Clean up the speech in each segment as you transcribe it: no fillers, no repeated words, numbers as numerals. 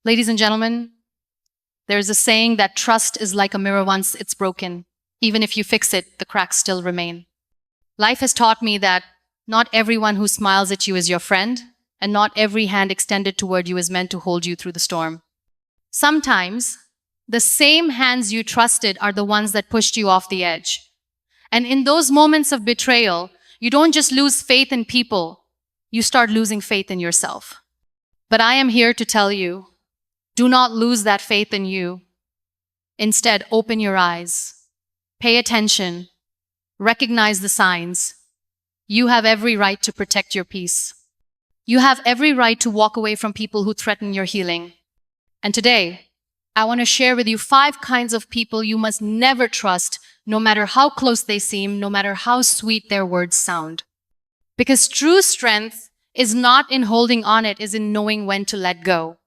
Ladies and gentlemen, there's a saying that trust is like a mirror once it's broken. Even if you fix it, the cracks still remain. Life has taught me that not everyone who smiles at you is your friend, and not every hand extended toward you is meant to hold you through the storm. Sometimes, the same hands you trusted are the ones that pushed you off the edge. And in those moments of betrayal, you don't just lose faith in people, you start losing faith in yourself. But I am here to tell you, do not lose that faith in you. Instead, open your eyes, pay attention, recognize the signs. You have every right to protect your peace. You have every right to walk away from people who threaten your healing. And today, I want to share with you 5 kinds of people you must never trust, no matter how close they seem, no matter how sweet their words sound. Because true strength is not in holding on, it is in knowing when to let go.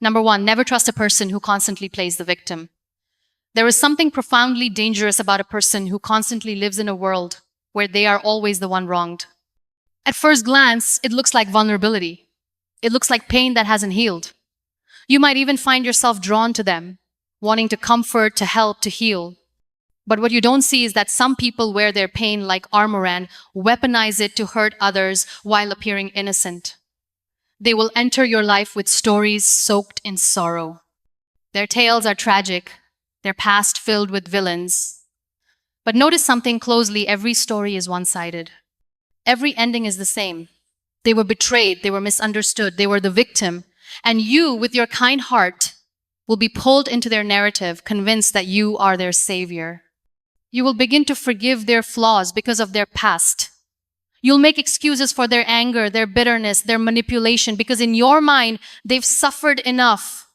Number 1, never trust a person who constantly plays the victim. There is something profoundly dangerous about a person who constantly lives in a world where they are always the one wronged. At first glance, it looks like vulnerability. It looks like pain that hasn't healed. You might even find yourself drawn to them, wanting to comfort, to help, to heal. But what you don't see is that some people wear their pain like armor and weaponize it to hurt others while appearing innocent. They will enter your life with stories soaked in sorrow. Their tales are tragic, their past filled with villains. But notice something closely, every story is one-sided. Every ending is the same. They were betrayed, they were misunderstood, they were the victim. And you, with your kind heart, will be pulled into their narrative, convinced that you are their savior. You will begin to forgive their flaws because of their past. You'll make excuses for their anger, their bitterness, their manipulation, because in your mind, they've suffered enough.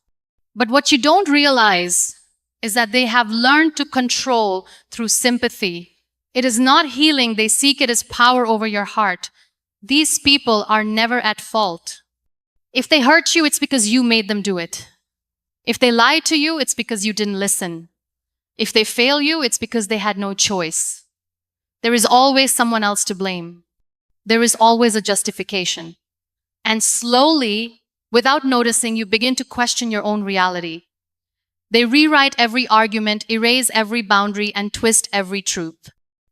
But what you don't realize is that they have learned to control through sympathy. It is not healing they seek, it is power over your heart. These people are never at fault. If they hurt you, it's because you made them do it. If they lied to you, it's because you didn't listen. If they fail you, it's because they had no choice. There is always someone else to blame. There is always a justification. And slowly, without noticing, you begin to question your own reality. They rewrite every argument, erase every boundary, and twist every truth.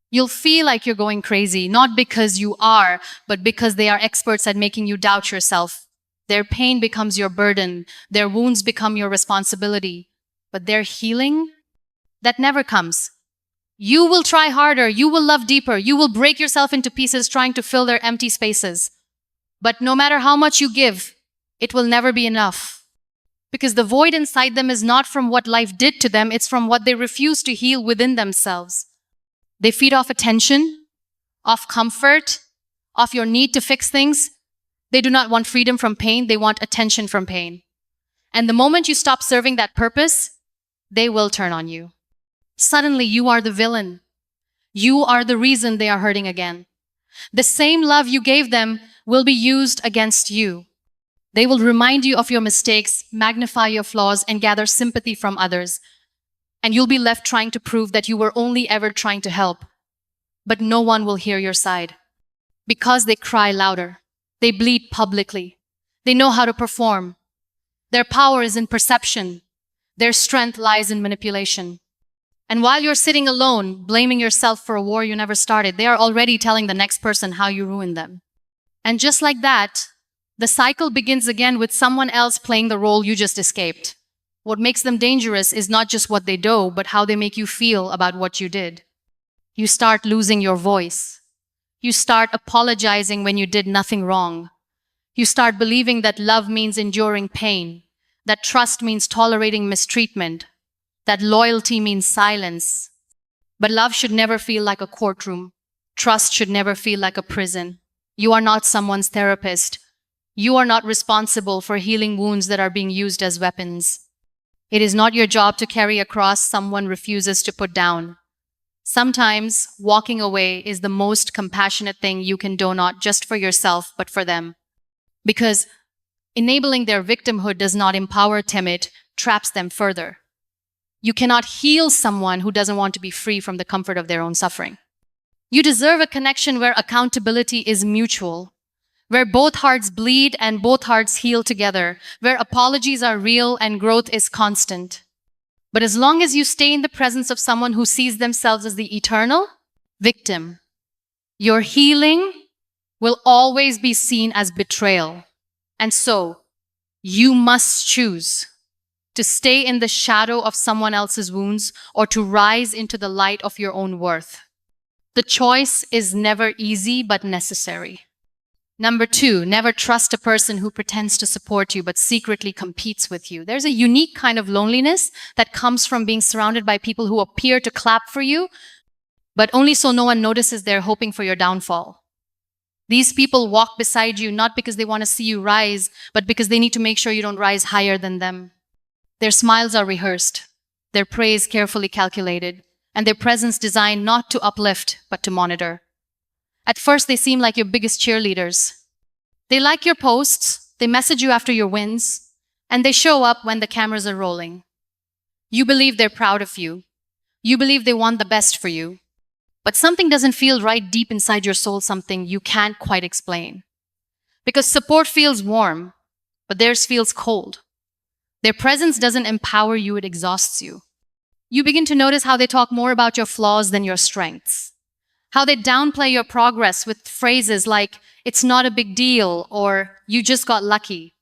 You'll feel like you're going crazy, not because you are, but because they are experts at making you doubt yourself. Their pain becomes your burden. Their wounds become your responsibility. But their healing, that never comes. You will try harder. You will love deeper. You will break yourself into pieces trying to fill their empty spaces. But no matter how much you give, it will never be enough. Because the void inside them is not from what life did to them, it's from what they refuse to heal within themselves. They feed off attention, off comfort, off your need to fix things. They do not want freedom from pain, they want attention from pain. And the moment you stop serving that purpose, they will turn on you. Suddenly, you are the villain. You are the reason they are hurting again. The same love you gave them will be used against you. They will remind you of your mistakes, magnify your flaws, and gather sympathy from others. And you'll be left trying to prove that you were only ever trying to help. But no one will hear your side. Because they cry louder. They bleed publicly. They know how to perform. Their power is in perception. Their strength lies in manipulation. And while you're sitting alone, blaming yourself for a war you never started, they are already telling the next person how you ruined them. And just like that, the cycle begins again with someone else playing the role you just escaped. What makes them dangerous is not just what they do, but how they make you feel about what you did. You start losing your voice. You start apologizing when you did nothing wrong. You start believing that love means enduring pain, that trust means tolerating mistreatment, that loyalty means silence. But love should never feel like a courtroom. Trust should never feel like a prison. You are not someone's therapist. You are not responsible for healing wounds that are being used as weapons. It is not your job to carry a cross someone refuses to put down. Sometimes walking away is the most compassionate thing you can do, not just for yourself, but for them. Because enabling their victimhood does not empower them, it traps them further. You cannot heal someone who doesn't want to be free from the comfort of their own suffering. You deserve a connection where accountability is mutual, where both hearts bleed and both hearts heal together, where apologies are real and growth is constant. But as long as you stay in the presence of someone who sees themselves as the eternal victim, your healing will always be seen as betrayal. And so, you must choose to stay in the shadow of someone else's wounds or to rise into the light of your own worth. The choice is never easy but necessary. Number 2, never trust a person who pretends to support you but secretly competes with you. There's a unique kind of loneliness that comes from being surrounded by people who appear to clap for you, but only so no one notices they're hoping for your downfall. These people walk beside you not because they want to see you rise, but because they need to make sure you don't rise higher than them. Their smiles are rehearsed, their praise carefully calculated, and their presence designed not to uplift, but to monitor. At first, they seem like your biggest cheerleaders. They like your posts, they message you after your wins, and they show up when the cameras are rolling. You believe they're proud of you. You believe they want the best for you. But something doesn't feel right deep inside your soul, something you can't quite explain. Because support feels warm, but theirs feels cold. Their presence doesn't empower you, it exhausts you. You begin to notice how they talk more about your flaws than your strengths. How they downplay your progress with phrases like, "It's not a big deal," or "You just got lucky."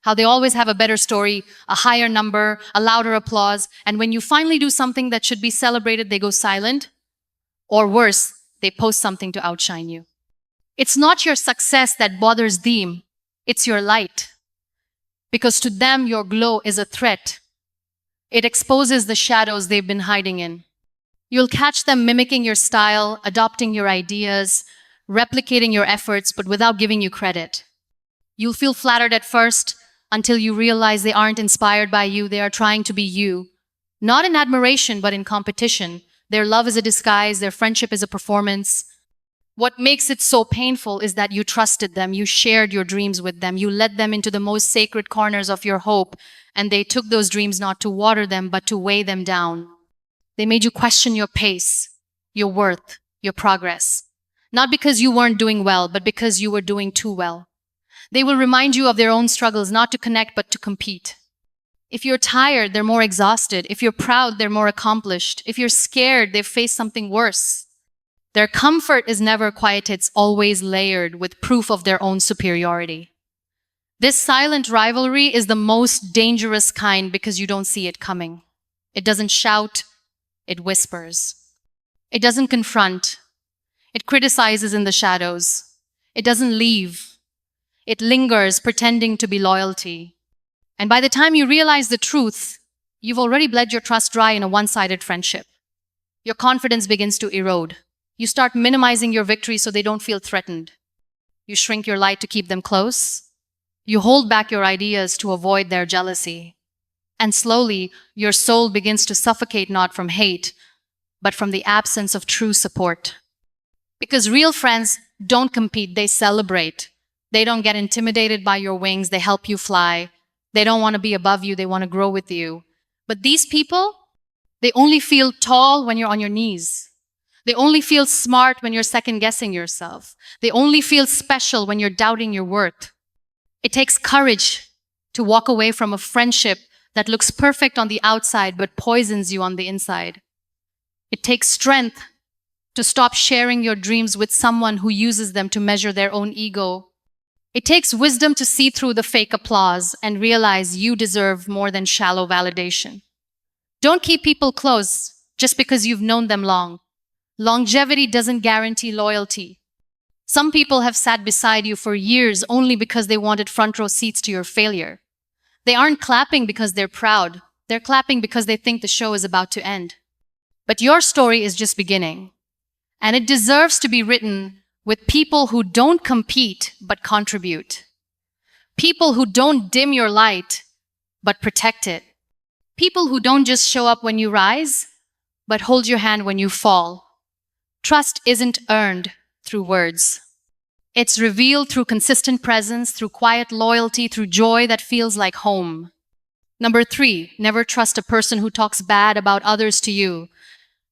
How they always have a better story, a higher number, a louder applause, and when you finally do something that should be celebrated, they go silent. Or worse, they post something to outshine you. It's not your success that bothers them, it's your light. Because to them, your glow is a threat. It exposes the shadows they've been hiding in. You'll catch them mimicking your style, adopting your ideas, replicating your efforts, but without giving you credit. You'll feel flattered at first until you realize they aren't inspired by you, they are trying to be you. Not in admiration, but in competition. Their love is a disguise, their friendship is a performance. What makes it so painful is that you trusted them, you shared your dreams with them, you led them into the most sacred corners of your hope, and they took those dreams not to water them, but to weigh them down. They made you question your pace, your worth, your progress. Not because you weren't doing well, but because you were doing too well. They will remind you of their own struggles, not to connect, but to compete. If you're tired, they're more exhausted. If you're proud, they're more accomplished. If you're scared, they've faced something worse. Their comfort is never quiet, it's always layered with proof of their own superiority. This silent rivalry is the most dangerous kind because you don't see it coming. It doesn't shout, it whispers. It doesn't confront. It criticizes in the shadows. It doesn't leave. It lingers, pretending to be loyalty. And by the time you realize the truth, you've already bled your trust dry in a one-sided friendship. Your confidence begins to erode. You start minimizing your victories so they don't feel threatened. You shrink your light to keep them close. You hold back your ideas to avoid their jealousy. And slowly, your soul begins to suffocate not from hate, but from the absence of true support. Because real friends don't compete, they celebrate. They don't get intimidated by your wings, they help you fly. They don't want to be above you, they want to grow with you. But these people, they only feel tall when you're on your knees. They only feel smart when you're second-guessing yourself. They only feel special when you're doubting your worth. It takes courage to walk away from a friendship that looks perfect on the outside but poisons you on the inside. It takes strength to stop sharing your dreams with someone who uses them to measure their own ego. It takes wisdom to see through the fake applause and realize you deserve more than shallow validation. Don't keep people close just because you've known them long. Longevity doesn't guarantee loyalty. Some people have sat beside you for years only because they wanted front row seats to your failure. They aren't clapping because they're proud. They're clapping because they think the show is about to end. But your story is just beginning. And it deserves to be written with people who don't compete but contribute. People who don't dim your light but protect it. People who don't just show up when you rise, but hold your hand when you fall. Trust isn't earned through words. It's revealed through consistent presence, through quiet loyalty, through joy that feels like home. Number 3, never trust a person who talks bad about others to you.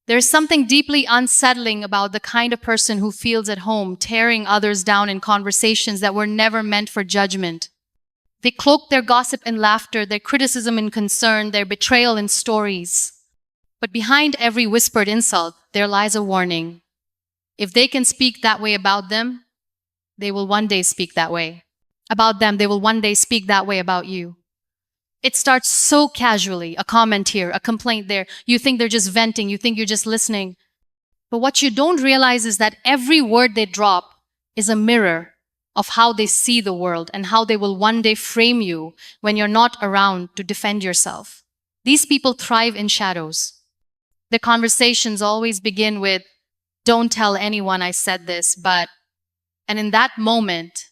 There's something deeply unsettling about the kind of person who feels at home tearing others down in conversations that were never meant for judgment. They cloak their gossip in laughter, their criticism in concern, their betrayal in stories. But behind every whispered insult, there lies a warning. If they can speak that way about them, they will one day speak that way. About them, they will one day speak that way about you. It starts so casually, a comment here, a complaint there. You think they're just venting, you think you're just listening. But what you don't realize is that every word they drop is a mirror of how they see the world and how they will one day frame you when you're not around to defend yourself. These people thrive in shadows. Their conversations always begin with, "Don't tell anyone I said this, but..." And in that moment,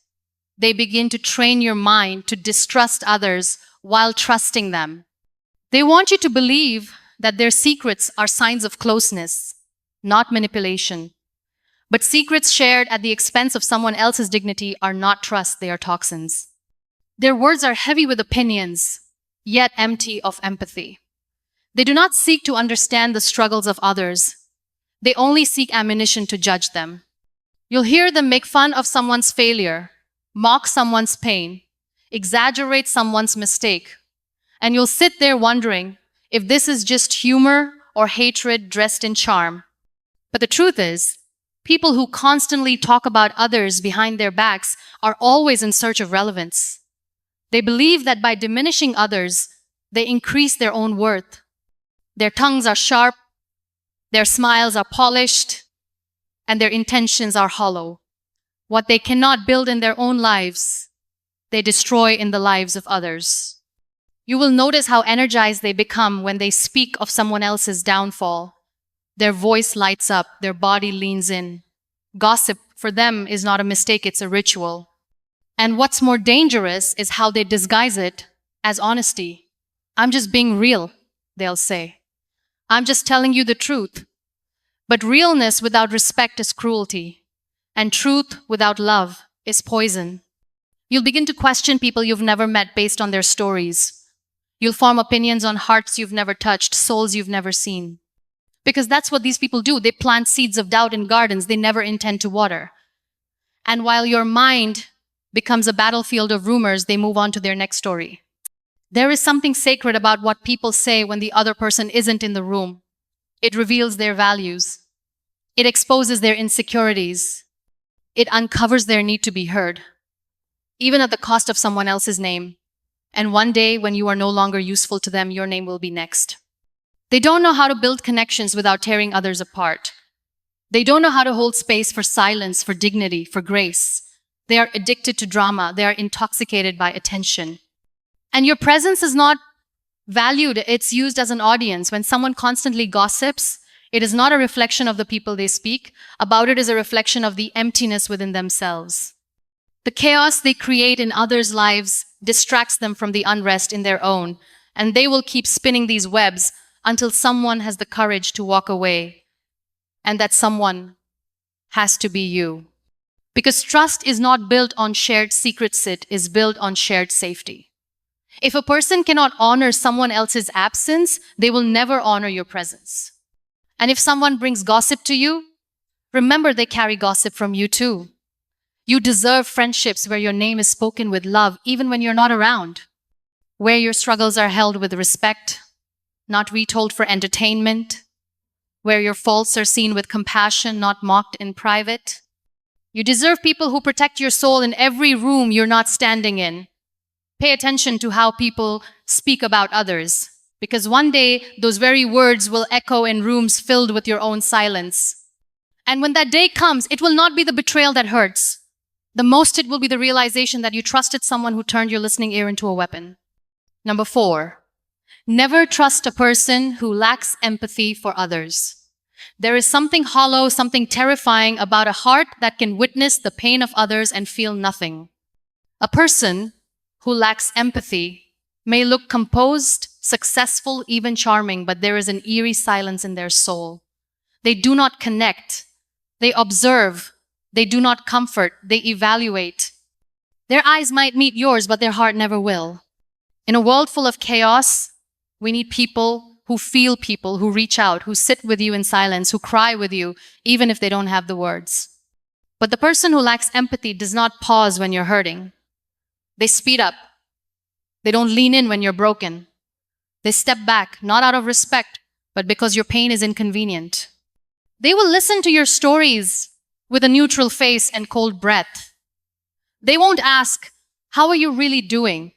they begin to train your mind to distrust others while trusting them. They want you to believe that their secrets are signs of closeness, not manipulation. But secrets shared at the expense of someone else's dignity are not trust, they are toxins. Their words are heavy with opinions, yet empty of empathy. They do not seek to understand the struggles of others. They only seek ammunition to judge them. You'll hear them make fun of someone's failure, mock someone's pain, exaggerate someone's mistake, and you'll sit there wondering if this is just humor or hatred dressed in charm. But the truth is, people who constantly talk about others behind their backs are always in search of relevance. They believe that by diminishing others, they increase their own worth. Their tongues are sharp, their smiles are polished, and their intentions are hollow. What they cannot build in their own lives, they destroy in the lives of others. You will notice how energized they become when they speak of someone else's downfall. Their voice lights up, their body leans in. Gossip for them is not a mistake, it's a ritual. And what's more dangerous is how they disguise it as honesty. "I'm just being real," they'll say. "I'm just telling you the truth." But realness without respect is cruelty, and truth without love is poison. You'll begin to question people you've never met based on their stories. You'll form opinions on hearts you've never touched, souls you've never seen. Because that's what these people do. They plant seeds of doubt in gardens they never intend to water. And while your mind becomes a battlefield of rumors, they move on to their next story. There is something sacred about what people say when the other person isn't in the room. It reveals their values. It exposes their insecurities. It uncovers their need to be heard, even at the cost of someone else's name. And one day, when you are no longer useful to them, your name will be next. They don't know how to build connections without tearing others apart. They don't know how to hold space for silence, for dignity, for grace. They are addicted to drama. They are intoxicated by attention. And your presence is not valued, it's used as an audience. When someone constantly gossips, it is not a reflection of the people they speak about, it is a reflection of the emptiness within themselves. The chaos they create in others' lives distracts them from the unrest in their own, and they will keep spinning these webs until someone has the courage to walk away. And that someone has to be you. Because trust is not built on shared secrets, it is built on shared safety. If a person cannot honor someone else's absence, they will never honor your presence. And if someone brings gossip to you, remember they carry gossip from you too. You deserve friendships where your name is spoken with love, even when you're not around. Where your struggles are held with respect, not retold for entertainment. Where your faults are seen with compassion, not mocked in private. You deserve people who protect your soul in every room you're not standing in. Pay attention to how people speak about others, because one day those very words will echo in rooms filled with your own silence. And when that day comes, it will not be the betrayal that hurts. The most it will be the realization that you trusted someone who turned your listening ear into a weapon. Number 4, never trust a person who lacks empathy for others. There is something hollow, something terrifying about a heart that can witness the pain of others and feel nothing. A person who lacks empathy may look composed, successful, even charming, but there is an eerie silence in their soul. They do not connect. They observe. They do not comfort. They evaluate. Their eyes might meet yours, but their heart never will. In a world full of chaos, we need people who feel people, who reach out, who sit with you in silence, who cry with you, even if they don't have the words. But the person who lacks empathy does not pause when you're hurting. They speed up. They don't lean in when you're broken. They step back, not out of respect, but because your pain is inconvenient. They will listen to your stories with a neutral face and cold breath. They won't ask, "How are you really doing?"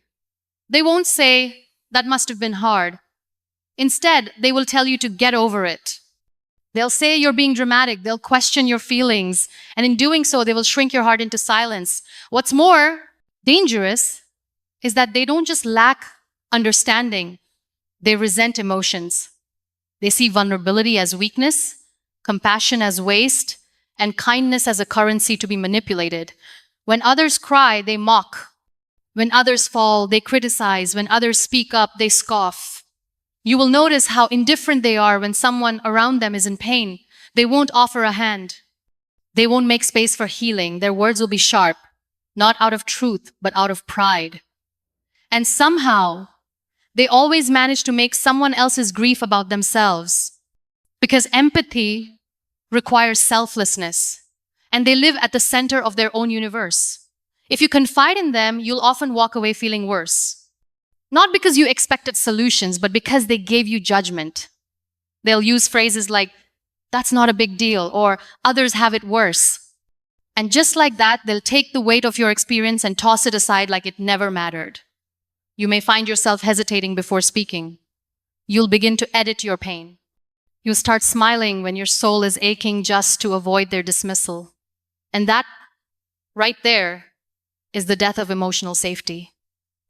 They won't say, "That must have been hard." Instead, they will tell you to get over it. They'll say you're being dramatic, they'll question your feelings, and in doing so, they will shrink your heart into silence. What's more dangerous is that they don't just lack understanding, they resent emotions. They see vulnerability as weakness, compassion as waste, and kindness as a currency to be manipulated. When others cry, they mock. When others fall, they criticize. When others speak up, they scoff. You will notice how indifferent they are when someone around them is in pain. They won't offer a hand. They won't make space for healing. Their words will be sharp, not out of truth, but out of pride. And somehow, they always manage to make someone else's grief about themselves. Because empathy requires selflessness, and they live at the center of their own universe. If you confide in them, you'll often walk away feeling worse. Not because you expected solutions, but because they gave you judgment. They'll use phrases like, "That's not a big deal," or "Others have it worse." And just like that, they'll take the weight of your experience and toss it aside like it never mattered. You may find yourself hesitating before speaking. You'll begin to edit your pain. You'll start smiling when your soul is aching just to avoid their dismissal. And that, right there, is the death of emotional safety.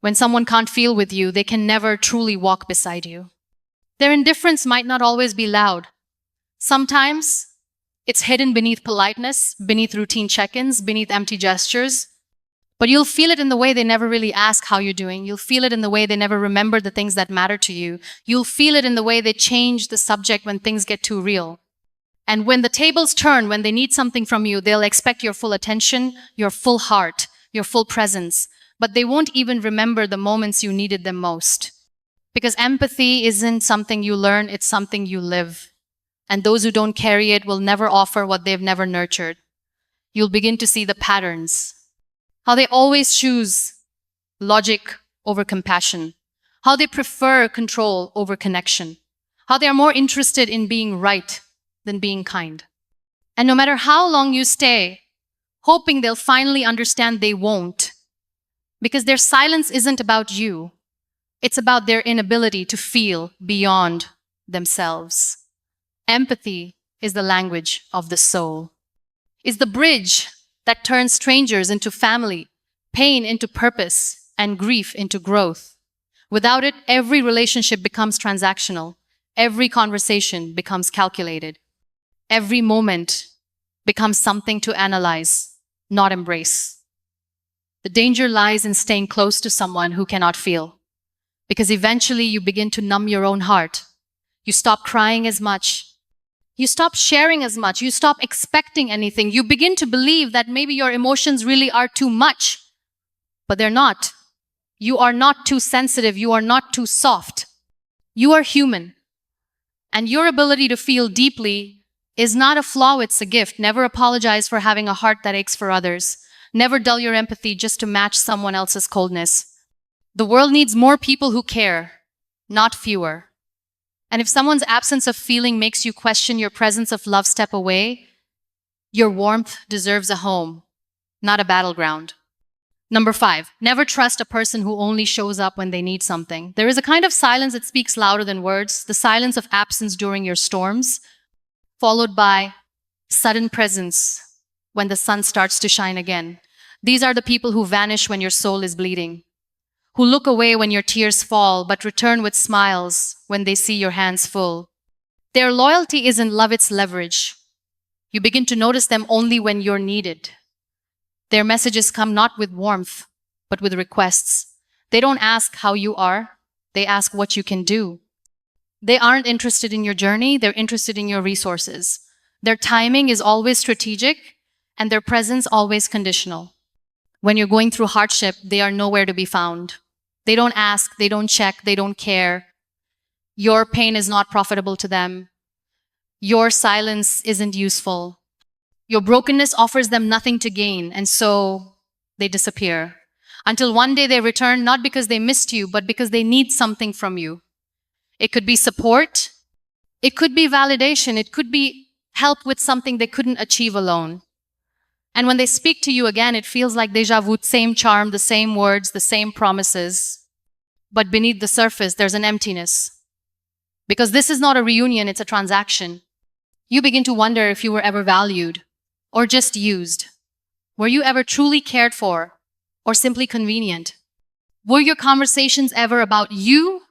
When someone can't feel with you, they can never truly walk beside you. Their indifference might not always be loud. Sometimes it's hidden beneath politeness, beneath routine check-ins, beneath empty gestures. But you'll feel it in the way they never really ask how you're doing. You'll feel it in the way they never remember the things that matter to you. You'll feel it in the way they change the subject when things get too real. And when the tables turn, when they need something from you, they'll expect your full attention, your full heart, your full presence. But they won't even remember the moments you needed them most. Because empathy isn't something you learn, it's something you live. And those who don't carry it will never offer what they've never nurtured. You'll begin to see the patterns. How they always choose logic over compassion. How they prefer control over connection. How they are more interested in being right than being kind. And no matter how long you stay, hoping they'll finally understand, they won't. Because their silence isn't about you. It's about their inability to feel beyond themselves. Empathy is the language of the soul. Is the bridge that turns strangers into family, pain into purpose, and grief into growth. Without it, every relationship becomes transactional. Every conversation becomes calculated. Every moment becomes something to analyze, not embrace. The danger lies in staying close to someone who cannot feel. Because eventually you begin to numb your own heart. You stop crying as much. You stop sharing as much. You stop expecting anything. You begin to believe that maybe your emotions really are too much. But they're not. You are not too sensitive. You are not too soft. You are human. And your ability to feel deeply is not a flaw, it's a gift. Never apologize for having a heart that aches for others. Never dull your empathy just to match someone else's coldness. The world needs more people who care, not fewer. And if someone's absence of feeling makes you question your presence of love step away, your warmth deserves a home, not a battleground. Number 5, never trust a person who only shows up when they need something. There is a kind of silence that speaks louder than words, the silence of absence during your storms, followed by sudden presence when the sun starts to shine again. These are the people who vanish when your soul is bleeding, who look away when your tears fall, but return with smiles when they see your hands full. Their loyalty isn't love, it's leverage. You begin to notice them only when you're needed. Their messages come not with warmth, but with requests. They don't ask how you are, they ask what you can do. They aren't interested in your journey, they're interested in your resources. Their timing is always strategic, and their presence always conditional. When you're going through hardship, they are nowhere to be found. They don't ask, they don't check, they don't care. Your pain is not profitable to them. Your silence isn't useful. Your brokenness offers them nothing to gain, and so they disappear. Until one day they return, not because they missed you, but because they need something from you. It could be support, it could be validation, it could be help with something they couldn't achieve alone. And when they speak to you again, it feels like deja vu, same charm, the same words, the same promises. But beneath the surface, there's an emptiness. Because this is not a reunion, it's a transaction. You begin to wonder if you were ever valued or just used. Were you ever truly cared for or simply convenient? Were your conversations ever about you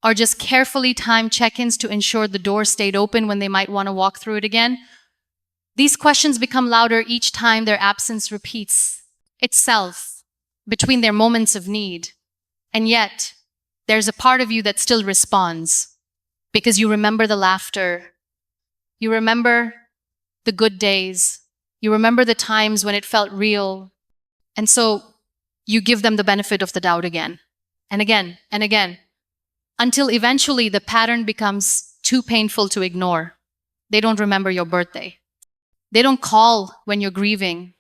or just carefully timed check-ins to ensure the door stayed open when they might want to walk through it again? These questions become louder each time their absence repeats itself between their moments of need. And yet, there's a part of you that still responds because you remember the laughter. You remember the good days. You remember the times when it felt real. And so you give them the benefit of the doubt again and again and again until eventually the pattern becomes too painful to ignore. They don't remember your birthday. They don't call when you're grieving.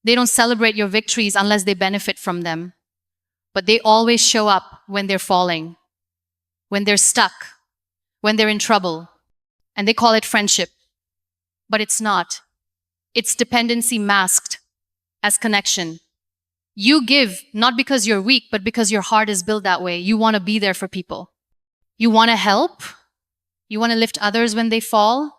They don't celebrate your victories unless they benefit from them. But they always show up when they're falling, when they're stuck, when they're in trouble. And they call it friendship. But it's not. It's dependency masked as connection. You give not because you're weak, but because your heart is built that way. You want to be there for people. You want to help. You want to lift others when they fall.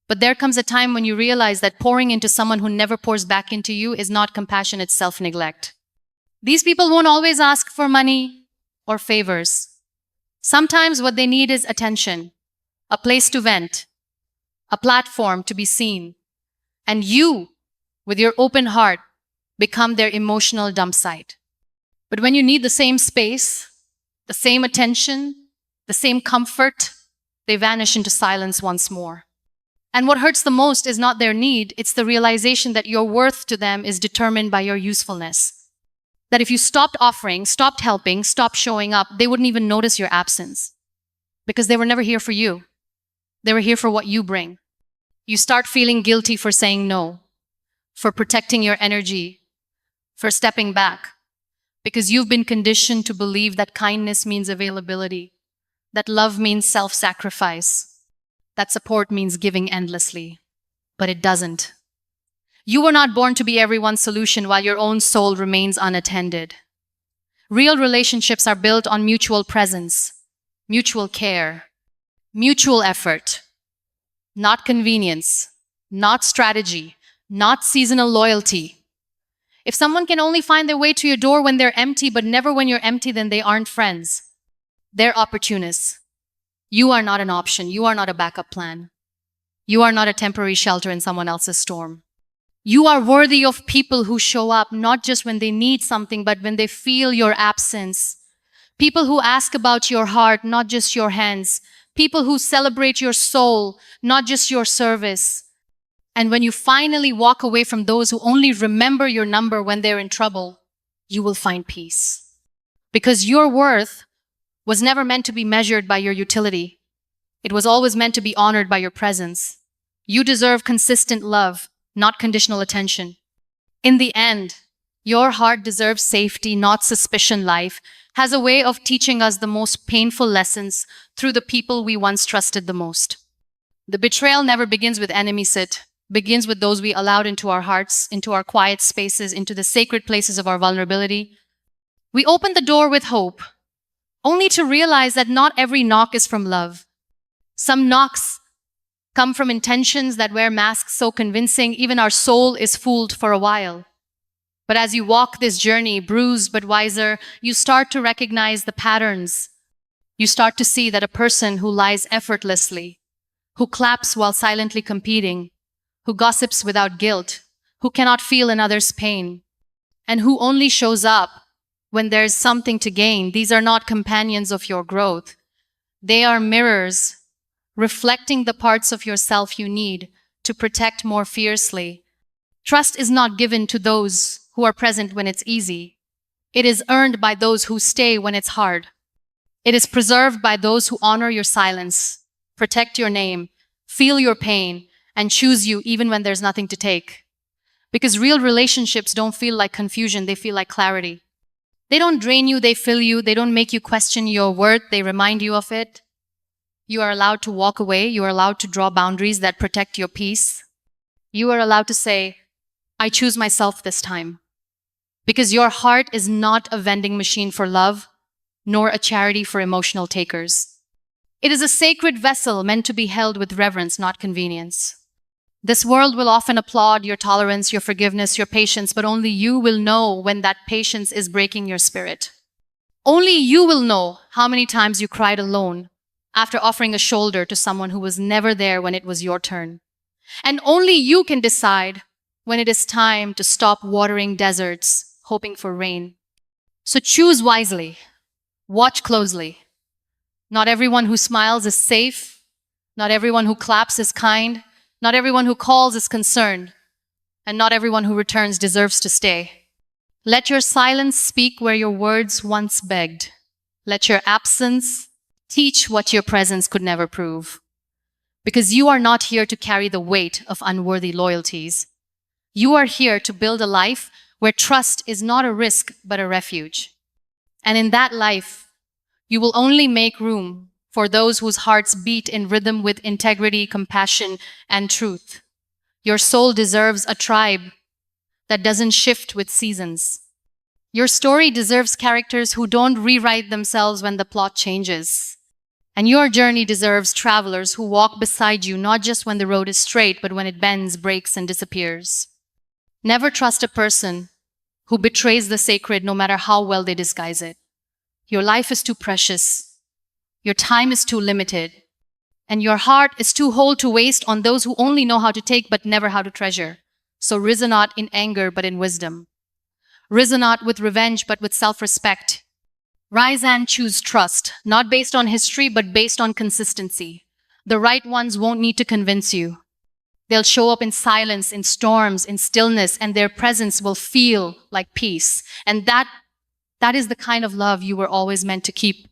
But there comes a time when you realize that pouring into someone who never pours back into you is not compassion, it's self-neglect. These people won't always ask for money or favors. Sometimes what they need is attention, a place to vent, a platform to be seen. And you, with your open heart, become their emotional dump site. But when you need the same space, the same attention, the same comfort, they vanish into silence once more. And what hurts the most is not their need, it's the realization that your worth to them is determined by your usefulness. That if you stopped offering, stopped helping, stopped showing up, they wouldn't even notice your absence. Because they were never here for you. They were here for what you bring. You start feeling guilty for saying no, for protecting your energy, for stepping back. Because you've been conditioned to believe that kindness means availability, that love means self-sacrifice, that support means giving endlessly. But it doesn't. You were not born to be everyone's solution while your own soul remains unattended. Real relationships are built on mutual presence, mutual care, mutual effort, not convenience, not strategy, not seasonal loyalty. If someone can only find their way to your door when they're empty, but never when you're empty, then they aren't friends. They're opportunists. You are not an option. You are not a backup plan. You are not a temporary shelter in someone else's storm. You are worthy of people who show up not just when they need something, but when they feel your absence. People who ask about your heart, not just your hands. People who celebrate your soul, not just your service. And when you finally walk away from those who only remember your number when they're in trouble, you will find peace. Because your worth was never meant to be measured by your utility. It was always meant to be honored by your presence. You deserve consistent love, not conditional attention. In the end, your heart deserves safety, not suspicion. Life has a way of teaching us the most painful lessons through the people we once trusted the most. The betrayal never begins with enemies, it begins with those we allowed into our hearts, into our quiet spaces, into the sacred places of our vulnerability. We opened the door with hope, only to realize that not every knock is from love. Some knocks come from intentions that wear masks so convincing, even our soul is fooled for a while. But as you walk this journey, bruised but wiser, you start to recognize the patterns. You start to see that a person who lies effortlessly, who claps while silently competing, who gossips without guilt, who cannot feel another's pain, and who only shows up when there's something to gain, these are not companions of your growth. They are mirrors, reflecting the parts of yourself you need to protect more fiercely. Trust is not given to those who are present when it's easy. It is earned by those who stay when it's hard. It is preserved by those who honor your silence, protect your name, feel your pain, and choose you even when there's nothing to take. Because real relationships don't feel like confusion, they feel like clarity. They don't drain you, they fill you. They don't make you question your worth, they remind you of it. You are allowed to walk away. You are allowed to draw boundaries that protect your peace. You are allowed to say, I choose myself this time. Because your heart is not a vending machine for love, nor a charity for emotional takers. It is a sacred vessel meant to be held with reverence, not convenience. This world will often applaud your tolerance, your forgiveness, your patience, but only you will know when that patience is breaking your spirit. Only you will know how many times you cried alone after offering a shoulder to someone who was never there when it was your turn. And only you can decide when it is time to stop watering deserts, hoping for rain. So choose wisely. Watch closely. Not everyone who smiles is safe. Not everyone who claps is kind. Not everyone who calls is concerned. And not everyone who returns deserves to stay. Let your silence speak where your words once begged. Let your absence teach what your presence could never prove. Because you are not here to carry the weight of unworthy loyalties. You are here to build a life where trust is not a risk but a refuge. And in that life, you will only make room for those whose hearts beat in rhythm with integrity, compassion, and truth. Your soul deserves a tribe that doesn't shift with seasons. Your story deserves characters who don't rewrite themselves when the plot changes. And your journey deserves travelers who walk beside you not just when the road is straight, but when it bends, breaks, and disappears. Never trust a person who betrays the sacred no matter how well they disguise it. Your life is too precious. Your time is too limited, and your heart is too whole to waste on those who only know how to take but never how to treasure. So risen not in anger but in wisdom. Risen not with revenge but with self-respect. Rise and choose trust, not based on history but based on consistency. The right ones won't need to convince you. They'll show up in silence, in storms, in stillness, and their presence will feel like peace. And that is the kind of love you were always meant to keep.